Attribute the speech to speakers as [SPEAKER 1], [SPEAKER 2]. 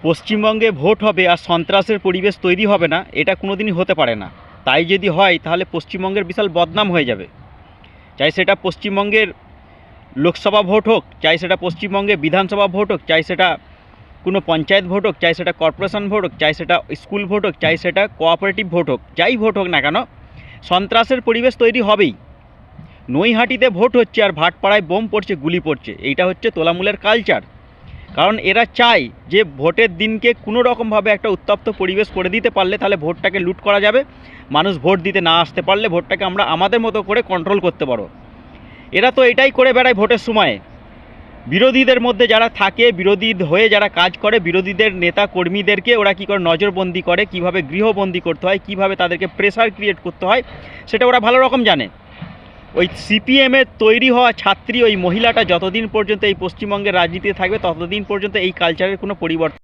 [SPEAKER 1] পশ্চিমবঙ্গে ভোট হবে আর সন্ত্রাসের পরিবেশ তৈরি হবে না, এটা কোনোদিনই হতে পারে না। তাই যদি হয় তাহলে পশ্চিমবঙ্গের বিশাল বদনাম হয়ে যাবে। চাই সেটা পশ্চিমবঙ্গের লোকসভা ভোট হোক, চাই সেটা পশ্চিমবঙ্গে বিধানসভা ভোট হোক, চাই সেটা কোনো পঞ্চায়েত ভোট হোক, চাই সেটা কর্পোরেশন ভোট হোক, চাই সেটা স্কুল ভোট হোক, চাই সেটা কোঅপারেটিভ ভোট হোক, যাই ভোট হোক না কেন, সন্ত্রাসের পরিবেশ তৈরি হবেই। নৈহাটিতে ভোট হচ্ছে আর ভাটপাড়ায় বোম পড়ছে, গুলি পড়ছে, এইটা হচ্ছে তোলামূলের কালচার। কারণ এরা চায় যে ভোটের দিনকে কোনো রকমভাবে একটা উত্তপ্ত পরিবেশ করে দিতে পারলে তাহলে ভোটটাকে লুট করা যাবে, মানুষ ভোট দিতে না আসতে পারলে ভোটটাকে আমরা আমাদের মতো করে কন্ট্রোল করতে পারবো। এরা তো এটাই করে বেড়ায় ভোটের সময়ে। বিরোধীদের মধ্যে যারা থাকে, বিরোধী হয়ে যারা কাজ করে, বিরোধীদের নেতা কর্মীদেরকে ওরা কী করে নজরবন্দি করে, কিভাবে গৃহবন্দী করতে হয়, কিভাবে তাদেরকে প্রেসার ক্রিয়েট করতে হয়, সেটা ওরা ভালো রকম জানে। ওই সিপিএমের তৈরি হওয়া ছাত্রী ওই মহিলাটা যতদিন পর্যন্ত এই পশ্চিমবঙ্গের রাজনীতিতে থাকবে ততদিন পর্যন্ত এই কালচারের কোনো পরিবর্তন